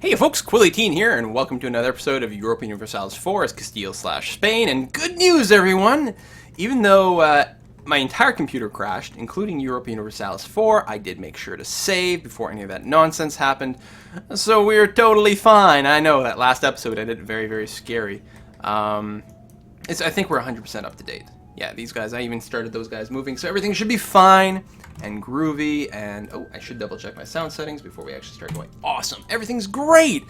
Hey folks, Quilly18 here, and welcome to another episode of Europa Universalis 4 as Castile/Spain. And good news, everyone! Even though my entire computer crashed, including Europa Universalis 4, I did make sure to save before any of that nonsense happened. So we're totally fine. I know that last episode ended very, very scary. I think we're 100% up to date. Yeah, these guys, I even started those guys moving, so everything should be fine and groovy. And oh, I should double check my sound settings before we actually start going. Awesome, everything's great.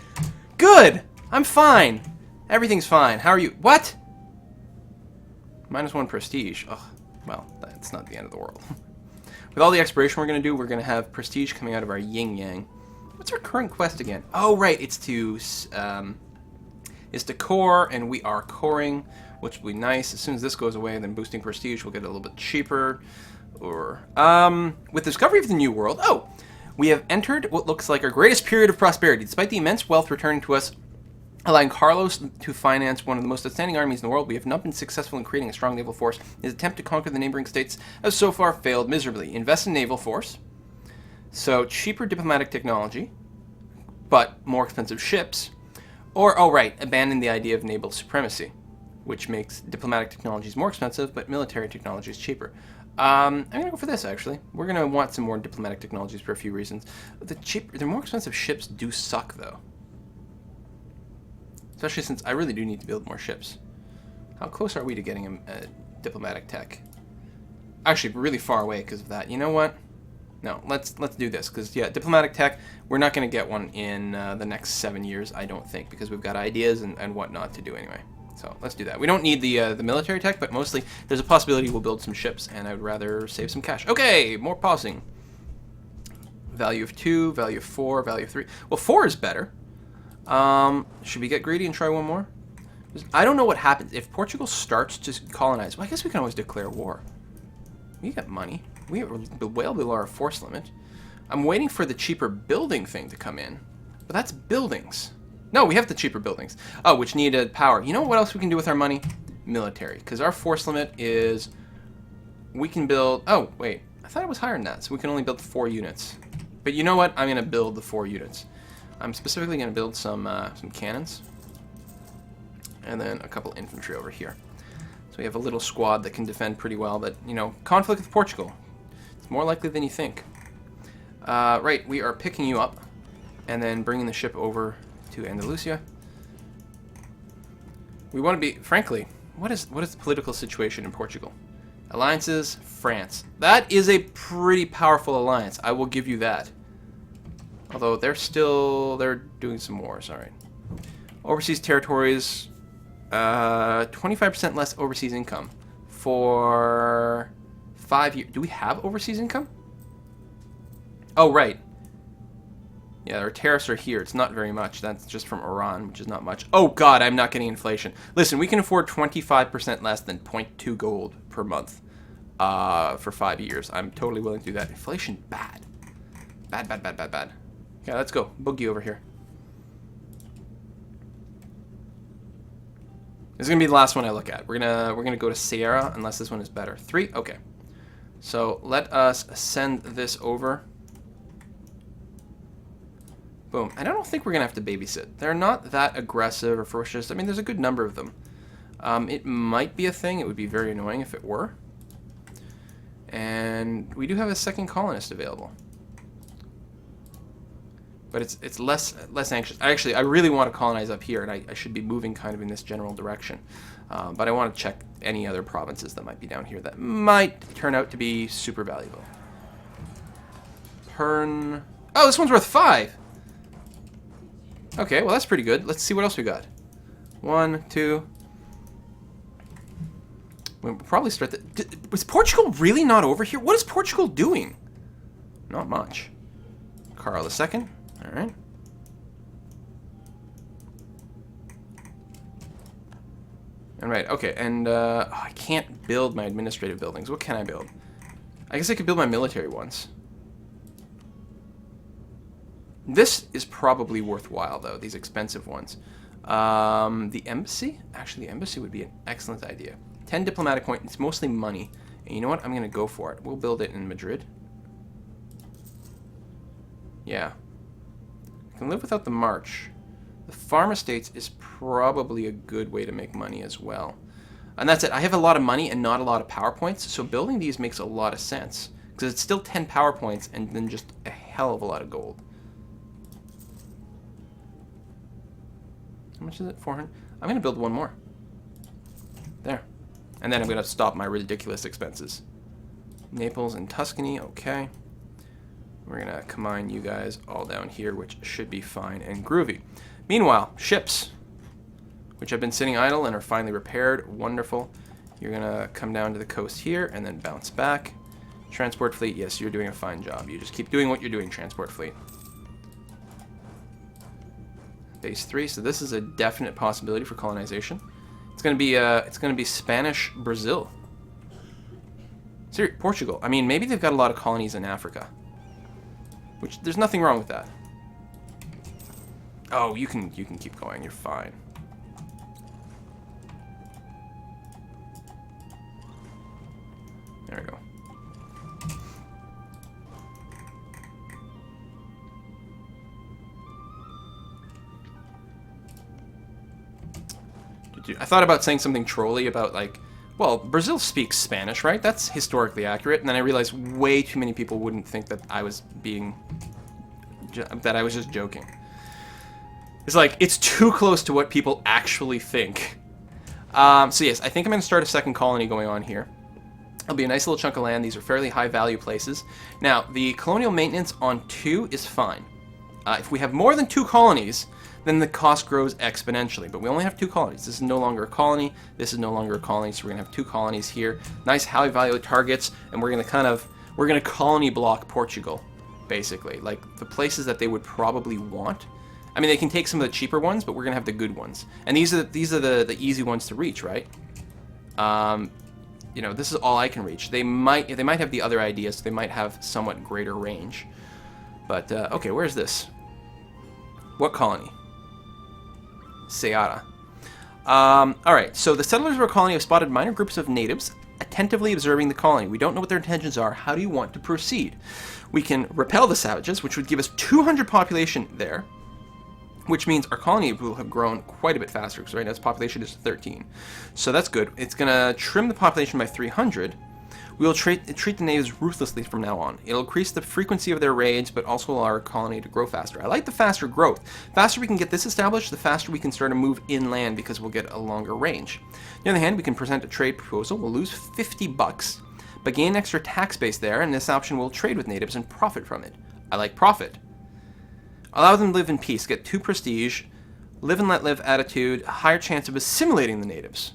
Good, I'm fine. Everything's fine. How are you? What? -1 prestige. Oh, well, that's not the end of the world. With all the exploration we're gonna do, we're gonna have prestige coming out of our yin yang. What's our current quest again? Oh, right, it's to core, and we are coring, which will be nice. As soon as this goes away, then boosting prestige will get a little bit cheaper. Or with discovery of the new world, we have entered what looks like our greatest period of prosperity. Despite the immense wealth returning to us, allowing Carlos to finance one of the most outstanding armies in the world, we have not been successful in creating a strong naval force. His attempt to conquer the neighboring states has so far failed miserably. Invest in naval force, so cheaper diplomatic technology, but more expensive ships. Or, oh right, abandon the idea of naval supremacy, which makes diplomatic technologies more expensive, but military technology is cheaper. I'm gonna go for this, actually. We're gonna want some more diplomatic technologies for a few reasons. The more expensive ships do suck, though. Especially since I really do need to build more ships. How close are we to getting a diplomatic tech? Actually, really far away because of that. You know what? No, let's do this, because yeah, diplomatic tech, we're not going to get one in the next 7 years, I don't think, because we've got ideas and whatnot to do anyway. So let's do that. We don't need the military tech, but mostly there's a possibility we'll build some ships, and I would rather save some cash. Okay, more pausing. Value of 2, value of 4, value of 3. Well, 4 is better. Should we get greedy and try one more? I don't know what happens if Portugal starts to colonize. Well, I guess we can always declare war. We got money. We are well below our force limit. I'm waiting for the cheaper building thing to come in. But that's buildings. No, we have the cheaper buildings. Oh, which need power. You know what else we can do with our money? Military. Because our force limit is... We can build... Oh, wait. I thought it was higher than that. So we can only build 4 units. But you know what? I'm going to build the 4 units. I'm specifically going to build some cannons. And then a couple infantry over here. So we have a little squad that can defend pretty well. But, you know, conflict with Portugal. It's more likely than you think. Right, we are picking you up. And then bringing the ship over to Andalusia. We want to be, frankly, what is the political situation in Portugal? Alliances, France. That is a pretty powerful alliance. I will give you that. Although they're doing some wars. All right. Overseas territories, 25% less overseas income for 5 years. Do we have overseas income? Oh, right. Yeah, our tariffs are here. It's not very much. That's just from Iran, which is not much. Oh, God, I'm not getting inflation. Listen, we can afford 25% less than 0.2 gold per month for 5 years. I'm totally willing to do that. Inflation, bad. Bad, bad, bad, bad, bad. Yeah, let's go. Boogie over here. This is going to be the last one I look at. We're gonna go to Sierra, unless this one is better. 3? Okay. So let us send this over. Boom. And I don't think we're going to have to babysit. They're not that aggressive or ferocious. I mean, there's a good number of them. It might be a thing. It would be very annoying if it were. And we do have a second colonist available. But it's less anxious. Actually, I really want to colonize up here, and I should be moving kind of in this general direction. But I want to check any other provinces that might be down here that might turn out to be super valuable. Pern... Oh, this one's worth 5! Okay, well that's pretty good. Let's see what else we got. 1, 2... We'll probably start the... Was Portugal really not over here? What is Portugal doing? Not much. Carl II. Alright. Alright, okay, and I can't build my administrative buildings. What can I build? I guess I could build my military ones. This is probably worthwhile, though, these expensive ones. The embassy? Actually, the embassy would be an excellent idea. 10 diplomatic points. It's mostly money. And you know what? I'm going to go for it. We'll build it in Madrid. Yeah. I can live without the march. The farm estates is probably a good way to make money as well. And that's it. I have a lot of money and not a lot of power points, so building these makes a lot of sense. Because it's still 10 power points and then just a hell of a lot of gold. How much is it? 400? I'm going to build one more. There. And then I'm going to stop my ridiculous expenses. Naples and Tuscany, okay. We're going to combine you guys all down here, which should be fine and groovy. Meanwhile, ships, which have been sitting idle and are finally repaired. Wonderful. You're going to come down to the coast here and then bounce back. Transport fleet, yes, you're doing a fine job. You just keep doing what you're doing, transport fleet. Base 3, so this is a definite possibility for colonization. It's going to be Spanish Brazil. Seriously, Portugal. I mean, maybe they've got a lot of colonies in Africa. Which there's nothing wrong with that. Oh, you can keep going. You're fine. There we go. I thought about saying something trolly about, like, well, Brazil speaks Spanish, right? That's historically accurate. And then I realized way too many people wouldn't think that I was just joking. It's like, it's too close to what people actually think. So yes, I think I'm going to start a second colony going on here. It'll be a nice little chunk of land. These are fairly high value places. Now, the colonial maintenance on 2 is fine. If we have more than 2 colonies, then the cost grows exponentially. But we only have 2 colonies. This is no longer a colony. This is no longer a colony. So we're going to have 2 colonies here. Nice high value targets. And we're going to colony block Portugal, basically. Like, the places that they would probably want. I mean, they can take some of the cheaper ones, but we're going to have the good ones. And these are the easy ones to reach, right? You know, this is all I can reach. They might have the other ideas. So they might have somewhat greater range. But, okay, where's this? What colony? Ceará. Alright, so the settlers of our colony have spotted minor groups of natives attentively observing the colony. We don't know what their intentions are. How do you want to proceed? We can repel the savages, which would give us 200 population there, which means our colony will have grown quite a bit faster, because right now its population is 13. So that's good. It's going to trim the population by 300. We will treat the natives ruthlessly from now on. It'll increase the frequency of their raids, but also allow our colony to grow faster. I like the faster growth. The faster we can get this established, the faster we can start to move inland, because we'll get a longer range. On the other hand, we can present a trade proposal. We'll lose 50 bucks, but gain extra tax base there, and this option will trade with natives and profit from it. I like profit. Allow them to live in peace, get 2 prestige, live and let live attitude, a higher chance of assimilating the natives.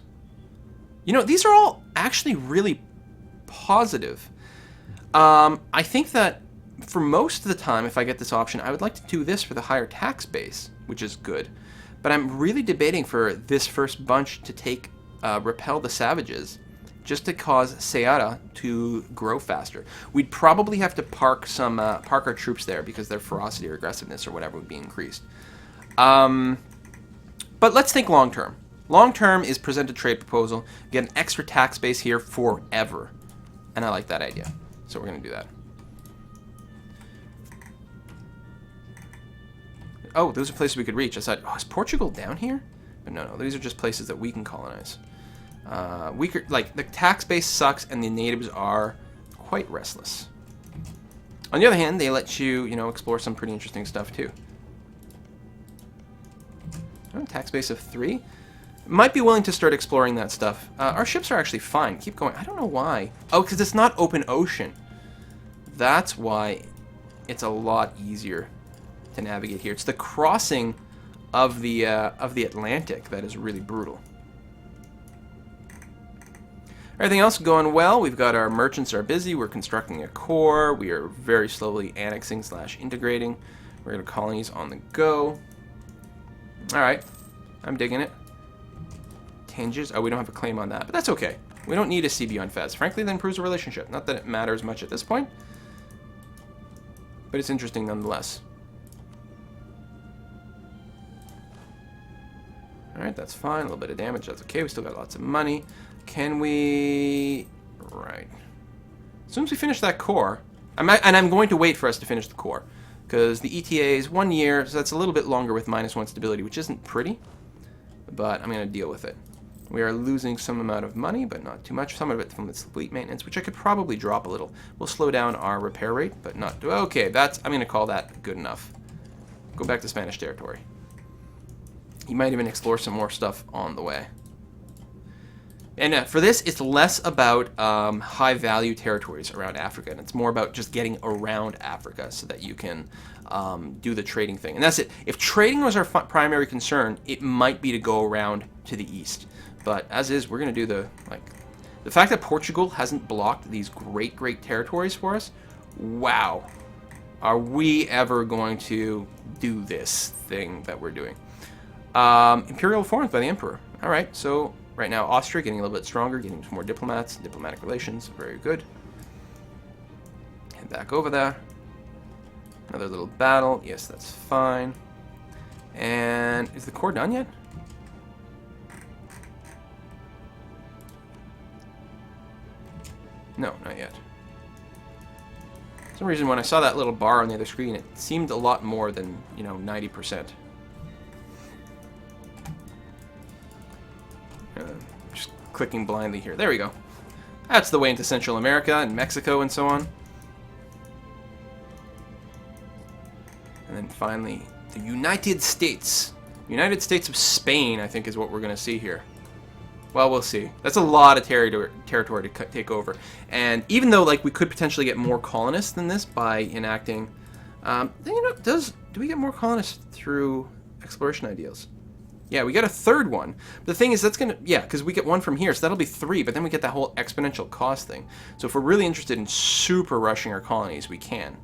You know, these are all actually really positive. I think that for most of the time, if I get this option, I would like to do this for the higher tax base, which is good. But I'm really debating for this first bunch to take repel the savages, just to cause Ceará to grow faster. We'd probably have to park our troops there because their ferocity or aggressiveness or whatever would be increased. But let's think long term. Long term is present a trade proposal, get an extra tax base here forever. And I like that idea. So we're going to do that. Oh, those are places we could reach. I said, oh, is Portugal down here? But no, these are just places that we can colonize. Like, the tax base sucks and the natives are quite restless. On the other hand, they let you, explore some pretty interesting stuff too. Oh, tax base of 3. Might be willing to start exploring that stuff. Our ships are actually fine. Keep going. I don't know why. Oh, because it's not open ocean. That's why it's a lot easier to navigate here. It's the crossing of the Atlantic that is really brutal. Everything else going well. We've got our merchants are busy. We're constructing a core. We are very slowly annexing / integrating. We're going to colonies on the go. All right. I'm digging it. Tangiers. Oh, we don't have a claim on that, but that's okay. We don't need a CB on Fez. Frankly, that improves the relationship. Not that it matters much at this point, but it's interesting nonetheless. All right, that's fine. A little bit of damage. That's okay. We still got lots of money. Can we... Right. As soon as we finish that core... I'm going to wait for us to finish the core, because the ETA is 1 year, so that's a little bit longer with -1 stability, which isn't pretty, but I'm going to deal with it. We are losing some amount of money, but not too much. Some of it from its fleet maintenance, which I could probably drop a little. We'll slow down our repair rate, but not... Okay, I'm going to call that good enough. Go back to Spanish territory. You might even explore some more stuff on the way. And for this, it's less about high-value territories around Africa, and it's more about just getting around Africa so that you can do the trading thing. And that's it. If trading was our primary concern, it might be to go around to the east. But as is, we're going to do the fact that Portugal hasn't blocked these great territories for us. Wow. Are we ever going to do this thing that we're doing? Imperial reforms by the Emperor. All right, so right now Austria getting a little bit stronger, getting some more diplomats, diplomatic relations. Very good. Head back over there. Another little battle. Yes, that's fine. And is the core done yet? No, not yet. For some reason, when I saw that little bar on the other screen, it seemed a lot more than, 90%. Just clicking blindly here. There we go. That's the way into Central America and Mexico and so on. And then finally, the United States. United States of Spain, I think, is what we're going to see here. Well, we'll see. That's a lot of territory to take over. And even though, we could potentially get more colonists than this by enacting... do we get more colonists through exploration ideals? Yeah, we get a third one. But the thing is, that's going to... Yeah, because we get one from here, so that'll be 3, but then we get that whole exponential cost thing. So if we're really interested in super rushing our colonies, we can.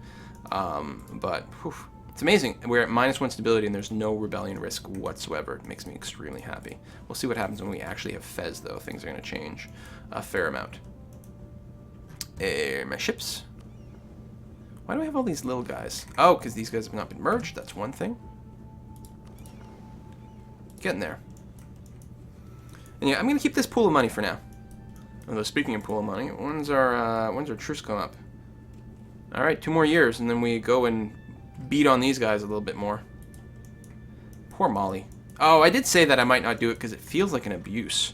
But, whew, it's amazing. We're at -1 stability, and there's no rebellion risk whatsoever. It makes me extremely happy. We'll see what happens when we actually have Fez, though. Things are going to change a fair amount. My ships. Why do I have all these little guys? Oh, because these guys have not been merged. That's one thing. Getting there. And yeah, I'm going to keep this pool of money for now. Although, speaking of pool of money, when's our truce come up? All right, 2 more years, and then we go and beat on these guys a little bit more. Poor Mali. Oh, I did say that I might not do it because it feels like an abuse.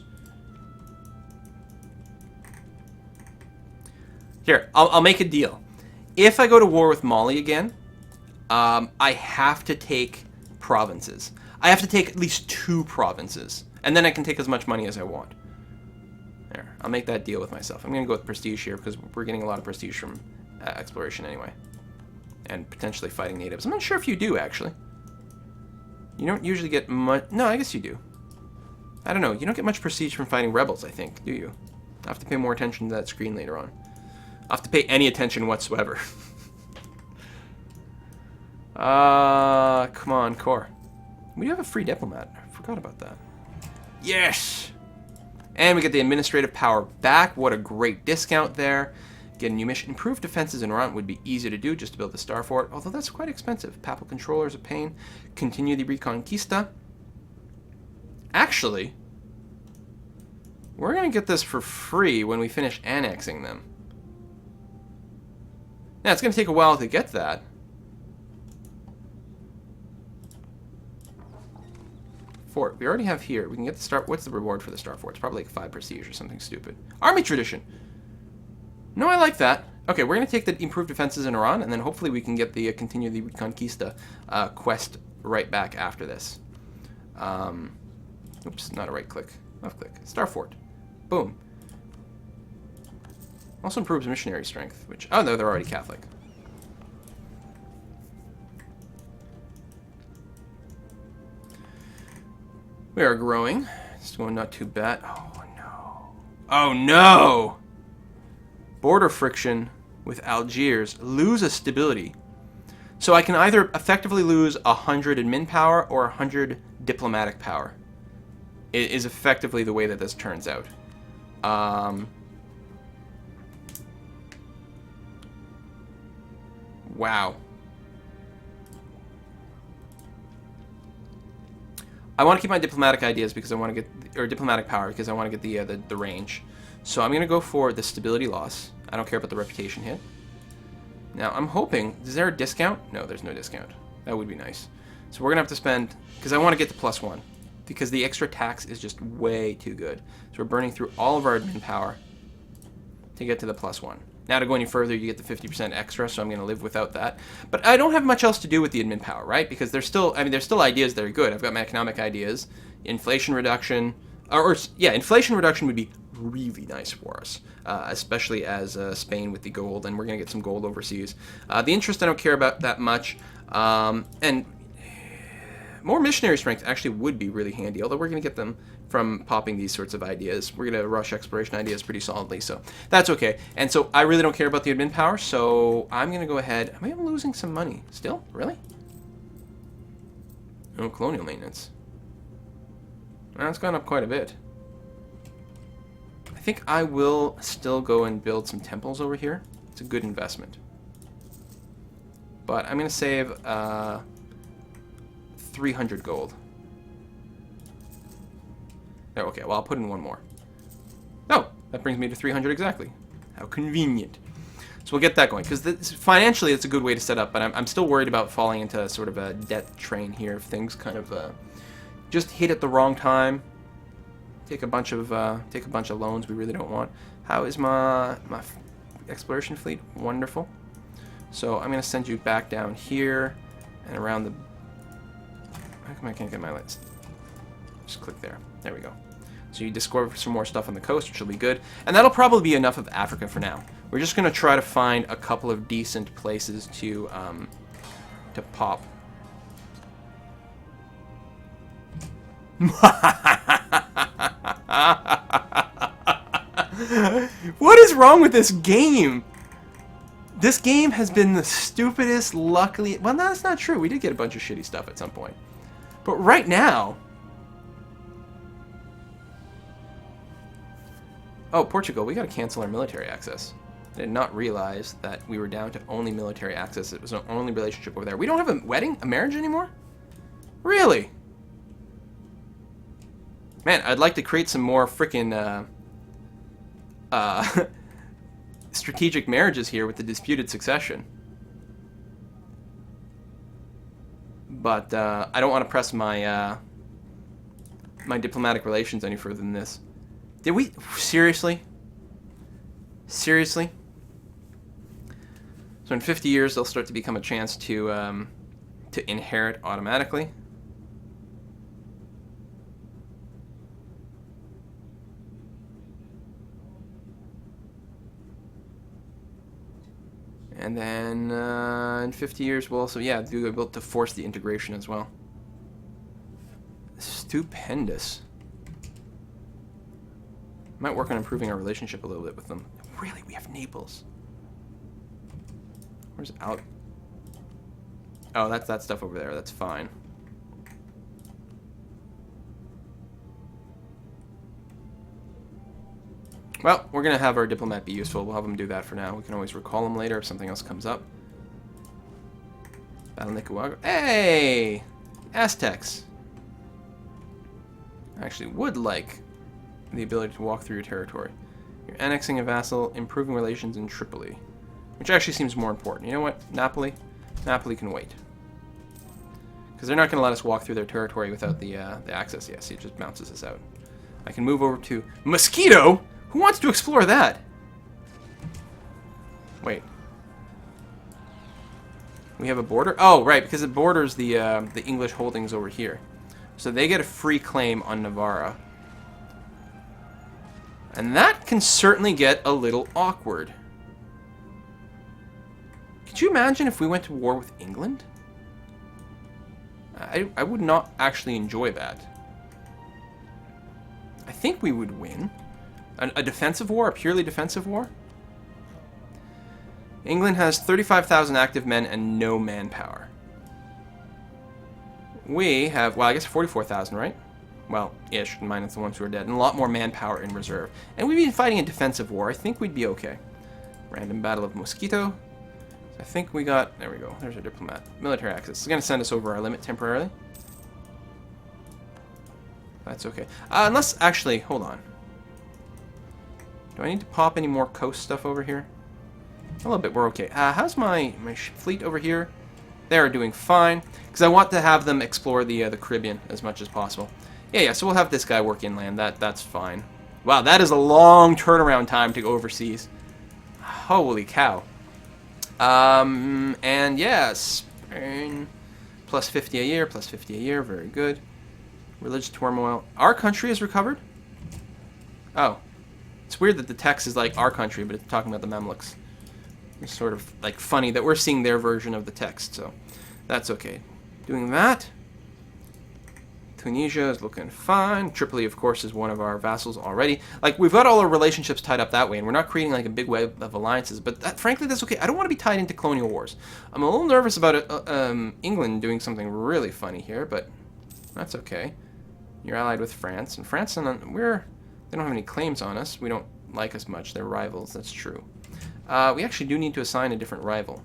Here, I'll make a deal. If I go to war with Mali again, I have to take provinces. I have to take at least 2 provinces, and then I can take as much money as I want. There, I'll make that deal with myself. I'm going to go with prestige here because we're getting a lot of prestige from exploration anyway. And potentially fighting natives. I'm not sure if you do, actually. You don't usually get much... No, I guess you do. I don't know. You don't get much prestige from fighting rebels, I think, do you? I'll have to pay more attention to that screen later on. I'll have to pay any attention whatsoever. Come on, core. We do have a free diplomat. I forgot about that. Yes! And we get the administrative power back. What a great discount there. Get a new mission. Improved defenses in Iran would be easy to do just to build the Star Fort, although that's quite expensive. Papal controller is a pain. Continue the Reconquista. Actually, we're going to get this for free when we finish annexing them. Now, it's going to take a while to get that. Fort. We already have here. We can get the Star... What's the reward for the Star Fort? It's probably like 5 prestige or something stupid. Army tradition! No, I like that. Okay, we're going to take the improved defenses in Iran, and then hopefully we can get the continue the Reconquista quest right back after this. Oops, not a right click. Left click. Star Fort. Boom. Also improves missionary strength, which... Oh, no, they're already Catholic. We are growing. It's going not too bad. Oh, no. Oh, no! Border friction with Algiers. Lose a stability. So I can either effectively lose 100 admin power or 100 diplomatic power. It is effectively the way that this turns out. Wow. I want to keep my diplomatic ideas because I want to get, or diplomatic power because I want to get the range. So I'm going to go for the stability loss. I don't care about the reputation hit. Now, I'm hoping... Is there a discount? No, there's no discount. That would be nice. So we're going to have to spend... Because I want to get to +1. Because the extra tax is just way too good. So we're burning through all of our admin power to get to the +1. Now, to go any further, you get the 50% extra, so I'm going to live without that. But I don't have much else to do with the admin power, right? Because there's still... I mean, there's still ideas that are good. I've got my economic ideas. Inflation reduction... inflation reduction would be really nice for us, especially as Spain with the gold, and we're going to get some gold overseas. The interest I don't care about that much, and more missionary strength actually would be really handy, although we're going to get them from popping these sorts of ideas. We're going to rush exploration ideas pretty solidly, so that's okay. And so I really don't care about the admin power, so I'm going to go ahead. Am I losing some money still? Really? No colonial maintenance. Well, it's gone up quite a bit. I think I will still go and build some temples over here. It's a good investment. But I'm going to save 300 gold. Oh, okay, well, I'll put in one more. Oh, that brings me to 300 exactly. How convenient. So we'll get that going, because financially it's a good way to set up, but I'm still worried about falling into sort of a debt train here if things kind of just hit at the wrong time. Take a bunch of loans we really don't want. How is my exploration fleet? Wonderful. So I'm going to send you back down here and around the... How come I can't get my lights? Just click there. There we go. So you discover some more stuff on the coast, which will be good. And that'll probably be enough of Africa for now. We're just going to try to find a couple of decent places to pop. What is wrong with this game? This game has been the stupidest, luckily... Well, no, that's not true. We did get a bunch of shitty stuff at some point. But right now... Oh, Portugal, we gotta cancel our military access. I did not realize that we were down to only military access. It was an only relationship over there. We don't have a wedding? A marriage anymore? Really? Man, I'd like to create some more frickin' strategic marriages here with the disputed succession. But I don't want to press my my diplomatic relations any further than this. Did we... Seriously? Seriously? So in 50 years, there'll start to become a chance to inherit automatically. And then in 50 years, we'll also, yeah, be able to force the integration as well. Stupendous. Might work on improving our relationship a little bit with them. Really, we have Naples. Where's out? Oh, that's that stuff over there. That's fine. Well, we're going to have our diplomat be useful. We'll have him do that for now. We can always recall him later if something else comes up. Battle Nicaragua. Hey! Aztecs. I actually would like the ability to walk through your territory. You're annexing a vassal, improving relations in Tripoli. Which actually seems more important. You know what? Napoli? Napoli can wait. Because they're not going to let us walk through their territory without the access. Yes, it just bounces us out. I can move over to Mosquito? Who wants to explore that? Wait. We have a border? Oh, right, because it borders the English holdings over here. So they get a free claim on Navarra. And that can certainly get a little awkward. Could you imagine if we went to war with England? I would not actually enjoy that. I think we would win. A defensive war? A purely defensive war? England has 35,000 active men and no manpower. We have, well, I guess 44,000, right? Well, ish, minus the ones who are dead. And a lot more manpower in reserve. And we'd be fighting a defensive war. I think we'd be okay. Random Battle of Mosquito. I think we got, there we go. There's our diplomat. Military access. It's going to send us over our limit temporarily. That's okay. Unless, actually, hold on. Do I need to pop any more coast stuff over here? A little bit, we're okay. How's my fleet over here? They're doing fine, because I want to have them explore the Caribbean as much as possible. Yeah, so we'll have this guy work inland. That's fine. Wow, that is a long turnaround time to go overseas. Holy cow. And yeah, Spain, plus 50 a year, plus 50 a year, very good. Religious turmoil. Our country has recovered? Oh. It's weird that the text is like our country, but it's talking about the Mamluks. It's sort of like funny that we're seeing their version of the text, so that's okay. Doing that. Tunisia is looking fine. Tripoli, of course, is one of our vassals already. Like, we've got all our relationships tied up that way, and we're not creating like a big web of alliances, but frankly, that's okay. I don't want to be tied into colonial wars. I'm a little nervous about England doing something really funny here, but that's okay. You're allied with France, and France and they don't have any claims on us. We don't like us much. They're rivals, that's true. We actually do need to assign a different rival.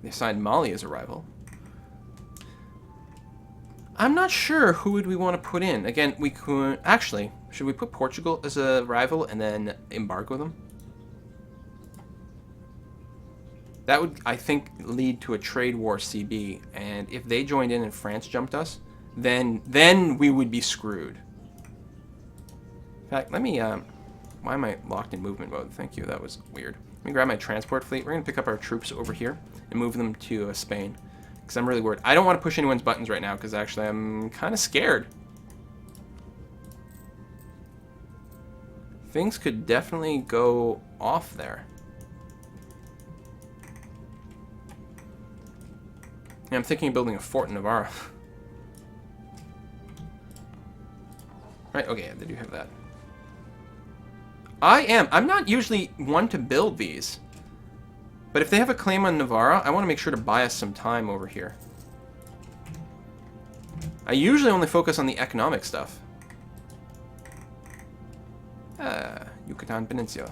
They assigned Mali as a rival. I'm not sure who would we want to put in. Again, we could... Actually, should we put Portugal as a rival and then embargo them? That would, I think, lead to a trade war CB. And if they joined in and France jumped us, then we would be screwed. In fact, let me... why am I locked in movement mode? Thank you, that was weird. Let me grab my transport fleet. We're going to pick up our troops over here and move them to Spain. Because I'm really worried. I don't want to push anyone's buttons right now because actually I'm kind of scared. Things could definitely go off there. Yeah, I'm thinking of building a fort in Navarra. Right, okay, yeah, they do have that. I'm not usually one to build these. But if they have a claim on Navarra, I want to make sure to buy us some time over here. I usually only focus on the economic stuff. Yucatan Peninsula.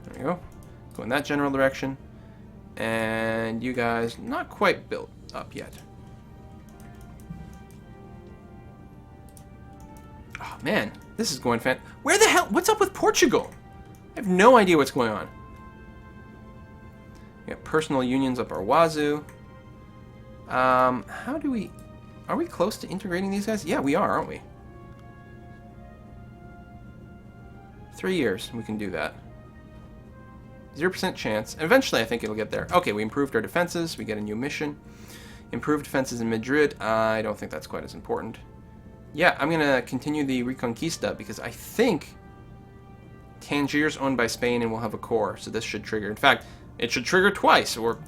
There we go. Go in that general direction. And you guys, not quite built up yet. Oh, man. This is going Where the hell? What's up with Portugal? I have no idea what's going on. We got personal unions up our wazoo. How do we... Are we close to integrating these guys? Yeah, we are, aren't we? 3 years, we can do that. 0% chance. Eventually, I think it'll get there. Okay, we improved our defenses. We get a new mission. Improved defenses in Madrid. I don't think that's quite as important. Yeah, I'm going to continue the Reconquista because I think Tangiers owned by Spain and we'll have a core, so this should trigger. In fact, it should trigger twice, or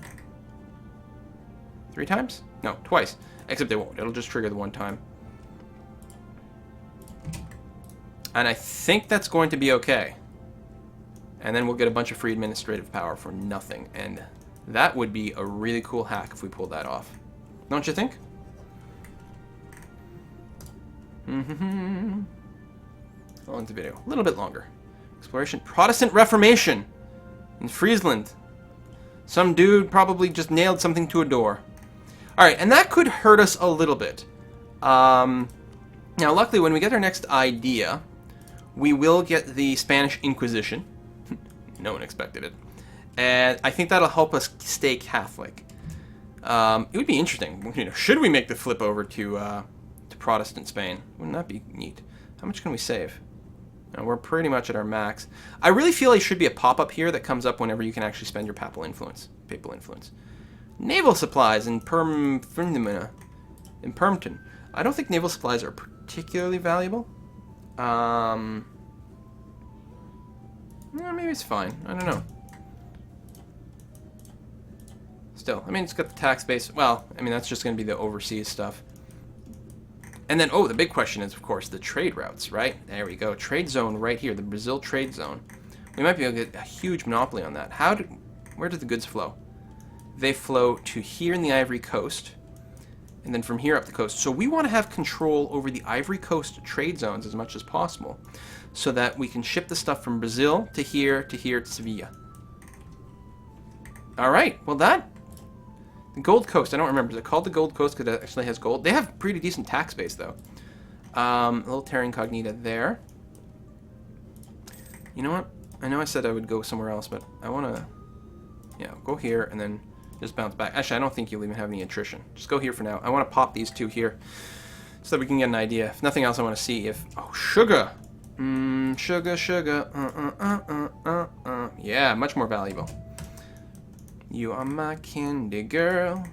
3 times? No, twice. Except they won't. It'll just trigger the 1 time. And I think that's going to be okay. And then we'll get a bunch of free administrative power for nothing. And that would be a really cool hack if we pulled that off. Don't you think? How long's the video? A little bit longer. Exploration. Protestant Reformation in Friesland. Some dude probably just nailed something to a door. Alright, and that could hurt us a little bit. Now, luckily, when we get our next idea, we will get the Spanish Inquisition. No one expected it. And I think that'll help us stay Catholic. It would be interesting. You know, should we make the flip over to Protestant Spain? Wouldn't that be neat? How much can we save? Now, we're pretty much at our max. I really feel like there should be a pop-up here that comes up whenever you can actually spend your papal influence. Naval supplies in Permton. I don't think naval supplies are particularly valuable. Yeah, maybe it's fine. I don't know. Still, I mean, it's got the tax base. Well, I mean, that's just going to be the overseas stuff. And then, oh, the big question is, of course, the trade routes, right? There we go. Trade zone right here, the Brazil trade zone. We might be able to get a huge monopoly on that. Where do the goods flow? They flow to here in the Ivory Coast, and then from here up the coast. So we want to have control over the Ivory Coast trade zones as much as possible, so that we can ship the stuff from Brazil to here to Sevilla. All right, well the Gold Coast, I don't remember. Is it called the Gold Coast because it actually has gold? They have pretty decent tax base, though. A little Terra Incognita there. You know what? I know I said I would go somewhere else, but I want to, yeah, go here and then just bounce back. Actually, I don't think you'll even have any attrition. Just go here for now. I want to pop these two here so that we can get an idea. If nothing else, I want to see if... Oh, sugar! Sugar, sugar. Yeah, much more valuable. You are my candy girl,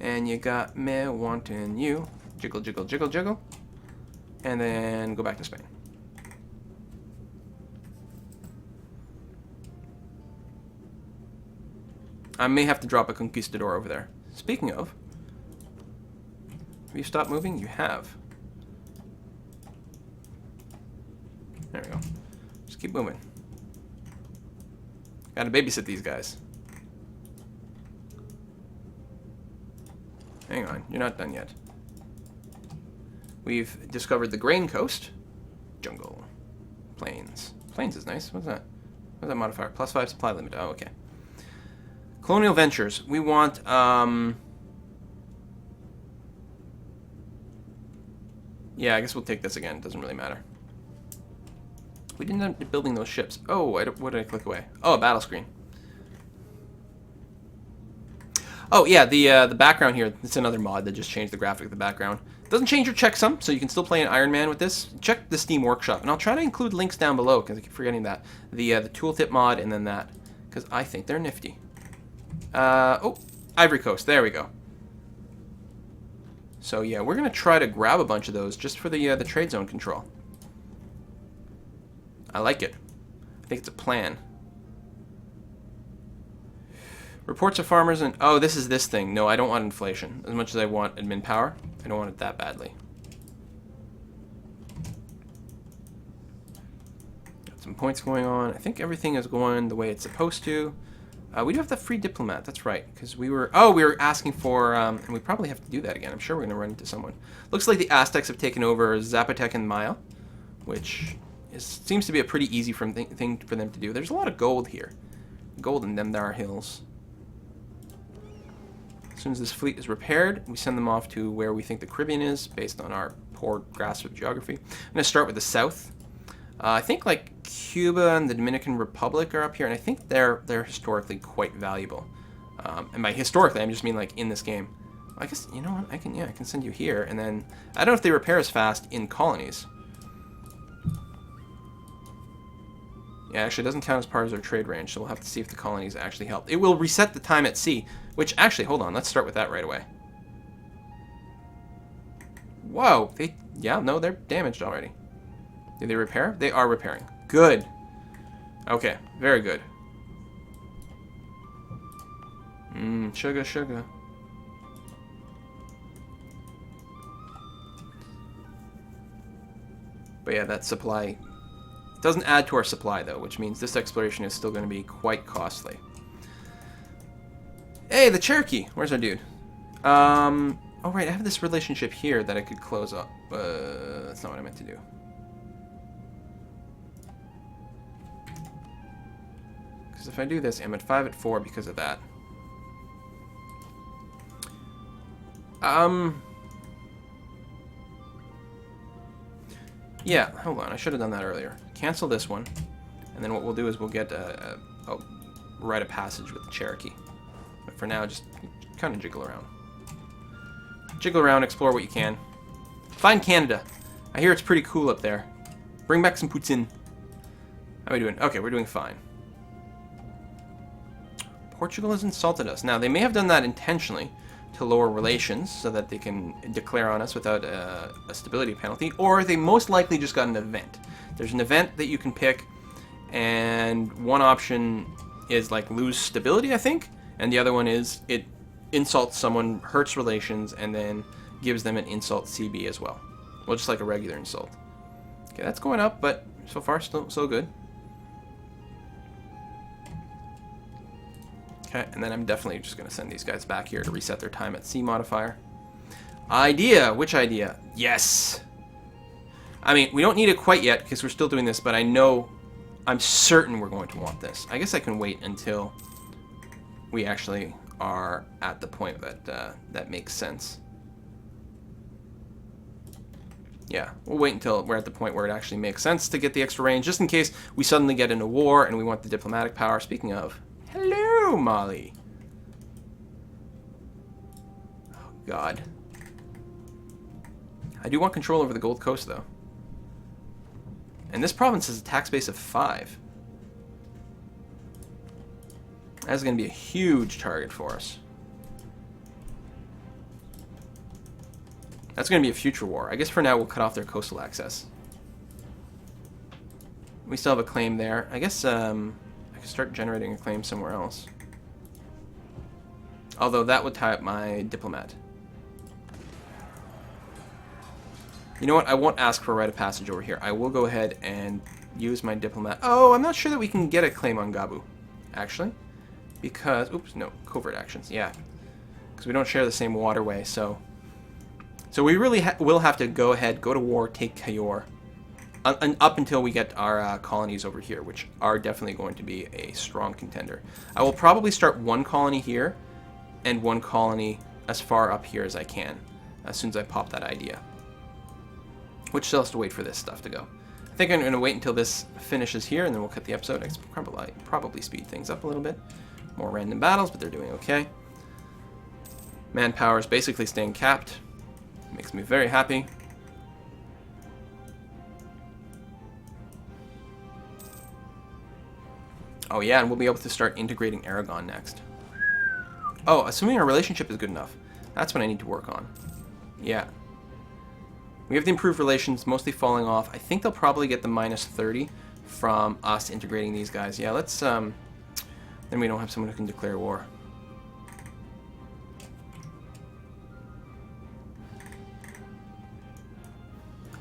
and you got me wanting you. Jiggle, jiggle, jiggle, jiggle. And then go back to Spain. I may have to drop a conquistador over there. Speaking of, have you stopped moving? You have. There we go. Just keep moving. Gotta babysit these guys. Hang on, you're not done yet. We've discovered the Grain Coast. Jungle. Plains. Plains is nice. What's that? What's that modifier? +5 supply limit. Oh, okay. Colonial Ventures. We want, yeah, I guess we'll take this again. It doesn't really matter. We didn't end up building those ships. Oh, what did I click away? Oh, a battle screen. Oh, yeah, the background here, it's another mod that just changed the graphic of the background. Doesn't change your checksum, so you can still play an Iron Man with this. Check the Steam Workshop, and I'll try to include links down below, because I keep forgetting that. The tooltip mod, and then that, because I think they're nifty. Oh, Ivory Coast, there we go. So, yeah, we're going to try to grab a bunch of those just for the trade zone control. I like it. I think it's a plan. Reports of farmers and... Oh, this is this thing. No, I don't want inflation. As much as I want admin power, I don't want it that badly. Got some points going on. I think everything is going the way it's supposed to. We do have the free diplomat. That's right. Because we were... Oh, we were asking for... and we probably have to do that again. I'm sure we're going to run into someone. Looks like the Aztecs have taken over Zapotec and Maya, which seems to be a pretty easy thing for them to do. There's a lot of gold here. Gold in them, there are hills. As soon as this fleet is repaired, we send them off to where we think the Caribbean is, based on our poor grasp of geography. I'm going to start with the south. I think like Cuba and the Dominican Republic are up here, and I think they're historically quite valuable. And by historically, I just mean like in this game. I guess, you know what, I can send you here, and then I don't know if they repair as fast in colonies. Yeah, actually, it doesn't count as part of their trade range, so we'll have to see if the colonies actually help. It will reset the time at sea, which actually, hold on, let's start with that right away. Whoa, yeah, no, they're damaged already. Did they repair? They are repairing. Good. Okay, very good. Sugar, sugar. But yeah, that supply... It doesn't add to our supply, though, which means this exploration is still going to be quite costly. Hey, the Cherokee! Where's our dude? Oh, right, I have this relationship here that I could close up. That's not what I meant to do. Because if I do this, I'm at 5 at 4 because of that. Yeah, hold on, I should have done that earlier. Cancel this one, and then what we'll do is we'll get a rite of passage with the Cherokee. But for now, just kind of jiggle around. Jiggle around, explore what you can. Find Canada. I hear it's pretty cool up there. Bring back some poutine. How are we doing? Okay, we're doing fine. Portugal has insulted us. Now, they may have done that intentionally to lower relations so that they can declare on us without a stability penalty, or they most likely just got an event. There's an event that you can pick, and one option is like lose stability, I think, and the other one is it insults someone, hurts relations, and then gives them an insult CB as well. Well, just like a regular insult. Okay, that's going up, but so far still so good. Okay, and then I'm definitely just going to send these guys back here to reset their time at sea modifier. Idea! Which idea? Yes! I mean, we don't need it quite yet because we're still doing this, but I'm certain we're going to want this. I guess I can wait until we actually are at the point that that makes sense. Yeah, we'll wait until we're at the point where it actually makes sense to get the extra range, just in case we suddenly get into war and we want the diplomatic power. Speaking of, hello, Mali. Oh, God. I do want control over the Gold Coast, though. And this province has a tax base of 5. That's going to be a huge target for us. That's going to be a future war. I guess for now we'll cut off their coastal access. We still have a claim there. I guess I could start generating a claim somewhere else. Although that would tie up my diplomat. You know what? I won't ask for a right of passage over here. I will go ahead and use my diplomat. Oh, I'm not sure that we can get a claim on Gabu, actually. Because, oops, no, covert actions, yeah. Because we don't share the same waterway, so we really will have to go ahead, go to war, take Cayor, up until we get our colonies over here, which are definitely going to be a strong contender. I will probably start one colony here, and one colony as far up here as I can, as soon as I pop that idea. Which still has to wait for this stuff to go. I think I'm going to wait until this finishes here, and then we'll cut the episode. I probably speed things up a little bit. More random battles, but they're doing okay. Manpower is basically staying capped. Makes me very happy. Oh yeah, and we'll be able to start integrating Aragon next. Oh, assuming our relationship is good enough. That's what I need to work on. Yeah. We have the improved relations mostly falling off. I think they'll probably get the -30 from us integrating these guys. Yeah, let's, then we don't have someone who can declare war.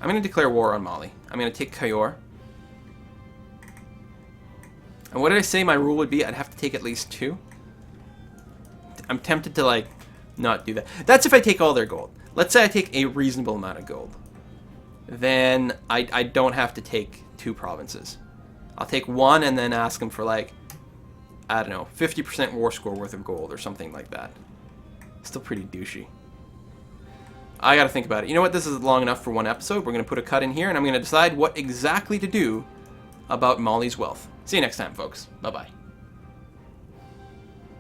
I'm going to declare war on Mali. I'm going to take Cayor. And what did I say my rule would be? I'd have to take at least 2. I'm tempted to, like, not do that. That's if I take all their gold. Let's say I take a reasonable amount of gold. Then I don't have to take 2 provinces. I'll take 1 and then ask them for, like, I don't know, 50% war score worth of gold or something like that. Still pretty douchey. I gotta think about it. You know what? This is long enough for one episode. We're gonna put a cut in here, and I'm gonna decide what exactly to do about Mali's wealth. See you next time, folks. Bye-bye.